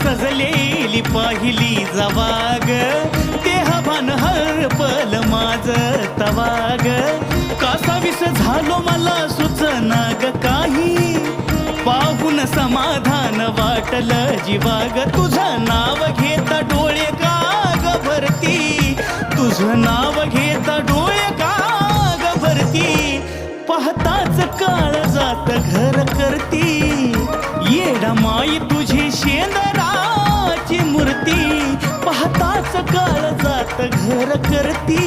सजलेली पाहिली जवाग देहभान हरपल माझ तवाग कासावीस झालो मला सुचना ग काही पाहून समाधान वाटल जीवाग तुझं नाव घेता डोळे काग भरती तुझं नाव घेता डोळे काग भरती पाहताच काळ जात घर करती येडा माई तुझी शेंदराची मूर्ती पाहताच काळ जात घर करती